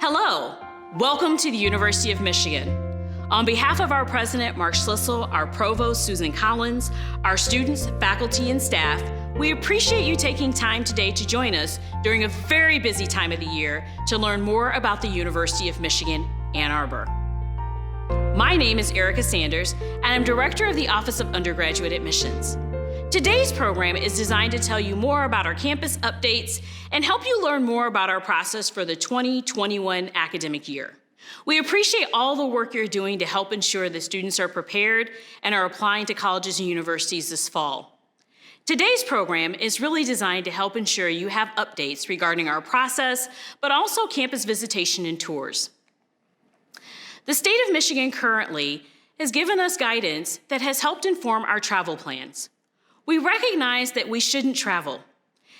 Hello, welcome to the University of Michigan. On behalf of our president, Mark Schlissel, our provost, Susan Collins, our students, faculty, and staff, we appreciate you taking time today to join us during a very busy time of the year to learn more about the University of Michigan, Ann Arbor. My name is Erica Sanders, and I'm Director of the Office of Undergraduate Admissions. Today's program is designed to tell you more about our campus updates and help you learn more about our process for the 2021 academic year. We appreciate all the work you're doing to help ensure that students are prepared and are applying to colleges and universities this fall. Today's program is really designed to help ensure you have updates regarding our process, but also campus visitation and tours. The state of Michigan currently has given us guidance that has helped inform our travel plans. We recognize that we shouldn't travel.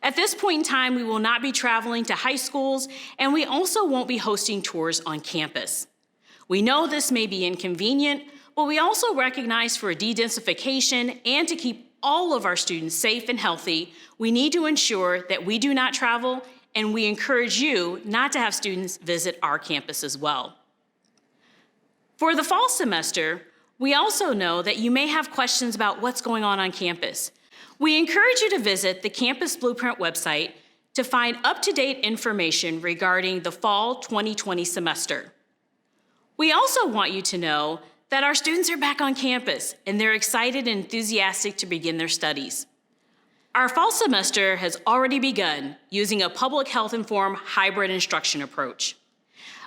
At this point in time, we will not be traveling to high schools, and we also won't be hosting tours on campus. We know this may be inconvenient, but we also recognize for de-densification and to keep all of our students safe and healthy, we need to ensure that we do not travel, and we encourage you not to have students visit our campus as well. For the fall semester, we also know that you may have questions about what's going on campus. We encourage you to visit the Campus Blueprint website to find up-to-date information regarding the fall 2020 semester. We also want you to know that our students are back on campus and they're excited and enthusiastic to begin their studies. Our fall semester has already begun using a public health-informed hybrid instruction approach.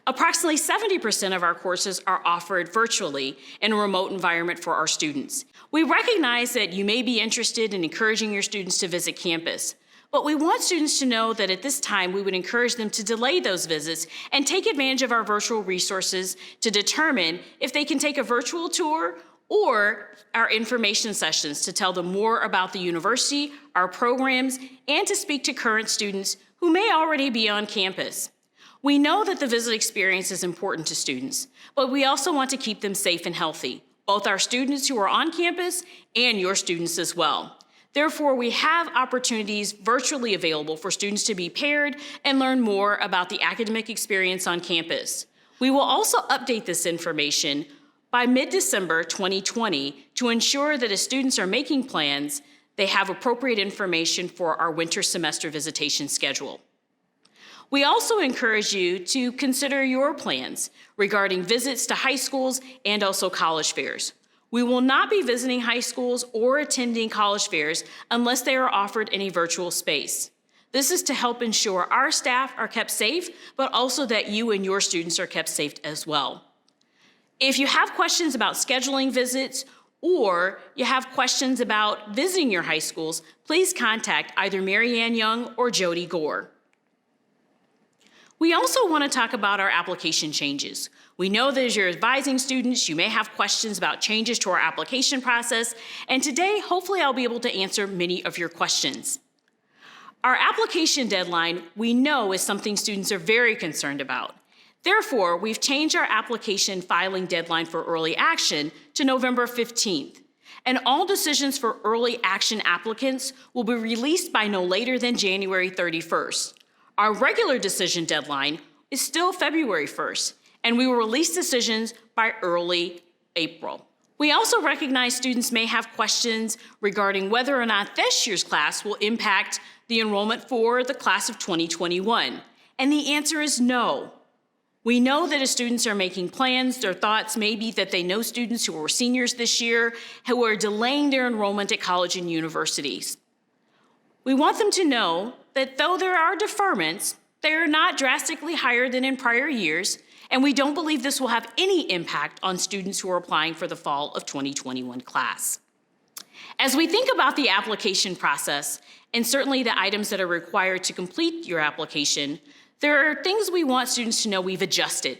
Approximately 70% of our courses are offered virtually in a remote environment for our students. We recognize that you may be interested in encouraging your students to visit campus, but we want students to know that at this time we would encourage them to delay those visits and take advantage of our virtual resources to determine if they can take a virtual tour or our information sessions to tell them more about the university, our programs, and to speak to current students who may already be on campus. We know that the visit experience is important to students, but we also want to keep them safe and healthy, both our students who are on campus and your students as well. Therefore, we have opportunities virtually available for students to be paired and learn more about the academic experience on campus. We will also update this information by mid-December 2020 to ensure that as students are making plans, they have appropriate information for our winter semester visitation schedule. We also encourage you to consider your plans regarding visits to high schools and also college fairs. We will not be visiting high schools or attending college fairs unless they are offered in a virtual space. This is to help ensure our staff are kept safe, but also that you and your students are kept safe as well. If you have questions about scheduling visits or you have questions about visiting your high schools, please contact either Mary Ann Young or Jody Gore. We also want to talk about our application changes. We know that as you're advising students, you may have questions about changes to our application process, and today, hopefully I'll be able to answer many of your questions. Our application deadline, we know, is something students are very concerned about. Therefore, we've changed our application filing deadline for early action to November 15th, and all decisions for early action applicants will be released by no later than January 31st. Our regular decision deadline is still February 1st, and we will release decisions by early April. We also recognize students may have questions regarding whether or not this year's class will impact the enrollment for the class of 2021, and the answer is no. We know that as students are making plans, their thoughts may be that they know students who are seniors this year who are delaying their enrollment at college and universities. We want them to know that though there are deferments, they are not drastically higher than in prior years, and we don't believe this will have any impact on students who are applying for the fall of 2021 class. As we think about the application process, and certainly the items that are required to complete your application, there are things we want students to know we've adjusted.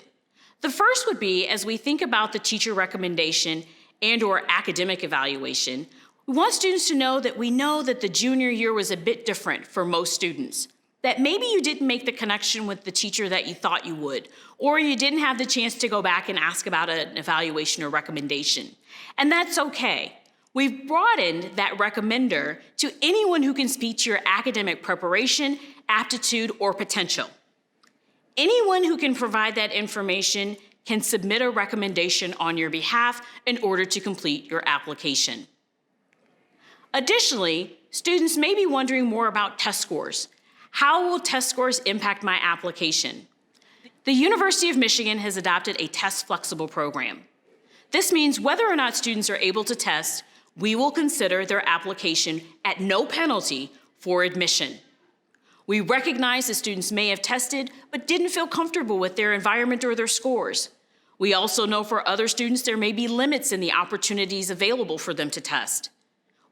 The first would be, as we think about the teacher recommendation and/or academic evaluation, we want students to know that we know that the junior year was a bit different for most students, that maybe you didn't make the connection with the teacher that you thought you would, or you didn't have the chance to go back and ask about an evaluation or recommendation. And that's okay. We've broadened that recommender to anyone who can speak to your academic preparation, aptitude, or potential. Anyone who can provide that information can submit a recommendation on your behalf in order to complete your application. Additionally, students may be wondering more about test scores. How will test scores impact my application? The University of Michigan has adopted a test flexible program. This means whether or not students are able to test, we will consider their application at no penalty for admission. We recognize that students may have tested but didn't feel comfortable with their environment or their scores. We also know for other students there may be limits in the opportunities available for them to test.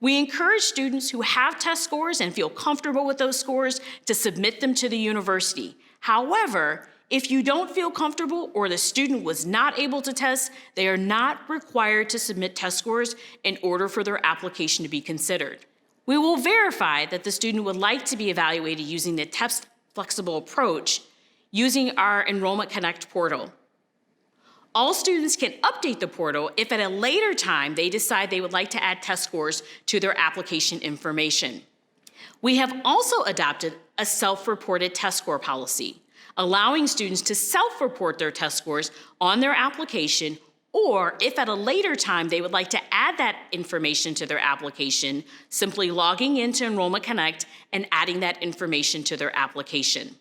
We encourage students who have test scores and feel comfortable with those scores to submit them to the university. However, if you don't feel comfortable or the student was not able to test, they are not required to submit test scores in order for their application to be considered. We will verify that the student would like to be evaluated using the test flexible approach using our Enrollment Connect portal. All students can update the portal if at a later time they decide they would like to add test scores to their application information. We have also adopted a self-reported test score policy, allowing students to self-report their test scores on their application, or if at a later time they would like to add that information to their application, simply logging into Enrollment Connect and adding that information to their application.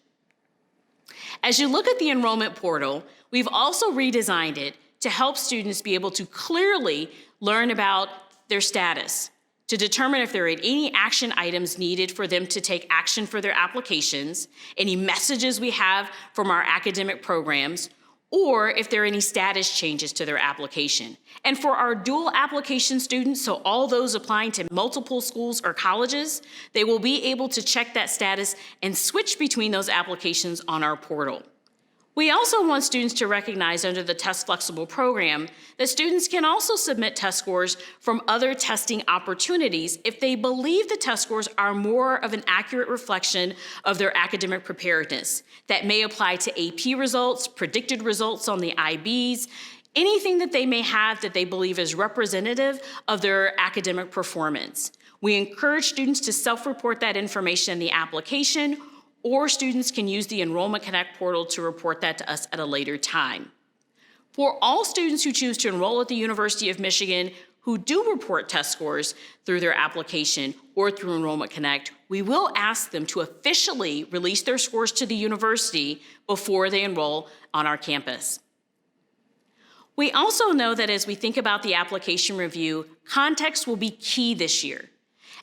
As you look at the enrollment portal, we've also redesigned it to help students be able to clearly learn about their status, to determine if there are any action items needed for them to take action for their applications, any messages we have from our academic programs, or if there are any status changes to their application. And for our dual application students, so all those applying to multiple schools or colleges, they will be able to check that status and switch between those applications on our portal. We also want students to recognize under the Test Flexible program that students can also submit test scores from other testing opportunities if they believe the test scores are more of an accurate reflection of their academic preparedness. That may apply to AP results, predicted results on the IBs, anything that they may have that they believe is representative of their academic performance. We encourage students to self-report that information in the application, or students can use the Enrollment Connect portal to report that to us at a later time. For all students who choose to enroll at the University of Michigan who do report test scores through their application or through Enrollment Connect, we will ask them to officially release their scores to the university before they enroll on our campus. We also know that as we think about the application review, context will be key this year.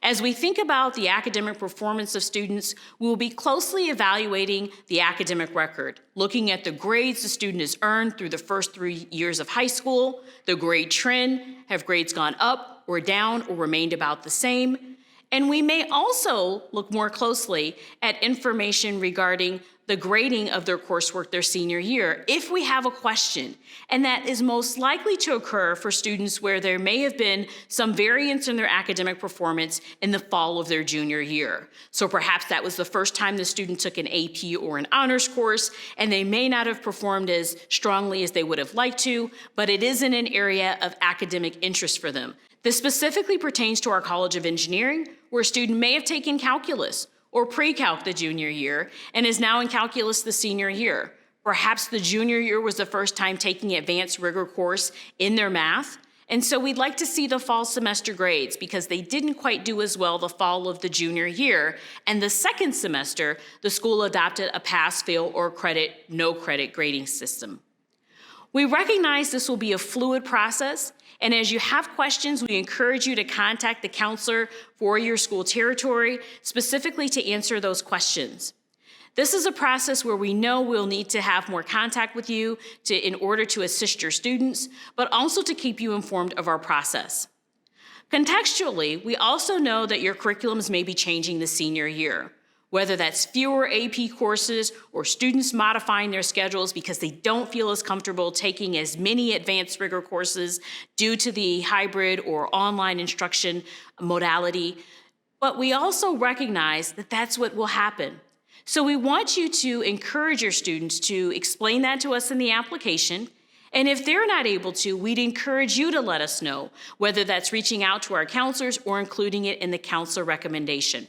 As we think about the academic performance of students, we will be closely evaluating the academic record, looking at the grades the student has earned through the first 3 years of high school, the grade trend, have grades gone up or down or remained about the same? And we may also look more closely at information regarding the grading of their coursework their senior year if we have a question. And that is most likely to occur for students where there may have been some variance in their academic performance in the fall of their junior year. So perhaps that was the first time the student took an AP or an honors course, and they may not have performed as strongly as they would have liked to, but it is in an area of academic interest for them. This specifically pertains to our College of Engineering, where a student may have taken calculus or pre-calc the junior year and is now in calculus the senior year. Perhaps the junior year was the first time taking an advanced rigor course in their math, and so we'd like to see the fall semester grades because they didn't quite do as well the fall of the junior year, and the second semester, the school adopted a pass, fail, or credit, no credit grading system. We recognize this will be a fluid process, and as you have questions, we encourage you to contact the counselor for your school territory, specifically to answer those questions. This is a process where we know we'll need to have more contact with you in order to assist your students, but also to keep you informed of our process. Contextually, we also know that your curriculums may be changing the senior year, whether that's fewer AP courses or students modifying their schedules because they don't feel as comfortable taking as many advanced rigor courses due to the hybrid or online instruction modality. But we also recognize that that's what will happen. So we want you to encourage your students to explain that to us in the application. And if they're not able to, we'd encourage you to let us know, whether that's reaching out to our counselors or including it in the counselor recommendation.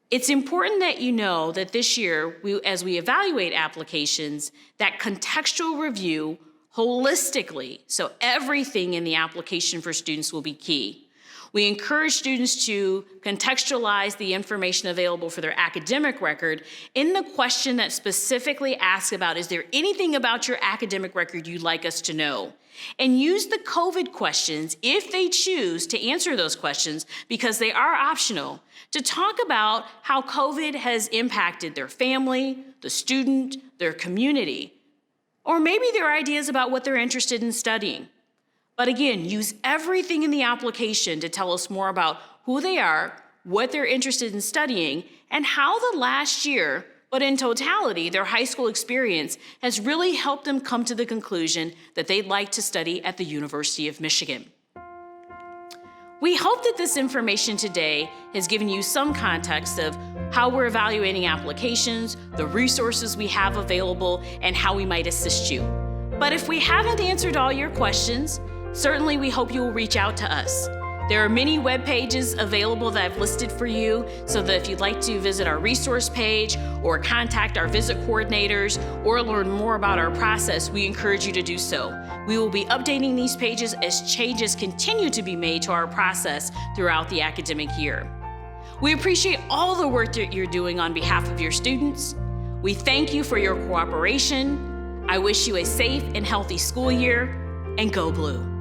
It's important that you know that this year, as we evaluate applications, that contextual review holistically, so everything in the application for students will be key. We encourage students to contextualize the information available for their academic record in the question that specifically asks about, is there anything about your academic record you'd like us to know? And use the COVID questions, if they choose to answer those questions, because they are optional, to talk about how COVID has impacted their family, the student, their community, or maybe their ideas about what they're interested in studying. But again, use everything in the application to tell us more about who they are, what they're interested in studying, and how the last year, but in totality, their high school experience has really helped them come to the conclusion that they'd like to study at the University of Michigan. We hope that this information today has given you some context of how we're evaluating applications, the resources we have available, and how we might assist you. But if we haven't answered all your questions, certainly we hope you will reach out to us. There are many web pages available that I've listed for you, so that if you'd like to visit our resource page or contact our visit coordinators or learn more about our process, we encourage you to do so. We will be updating these pages as changes continue to be made to our process throughout the academic year. We appreciate all the work that you're doing on behalf of your students. We thank you for your cooperation. I wish you a safe and healthy school year, and go Blue.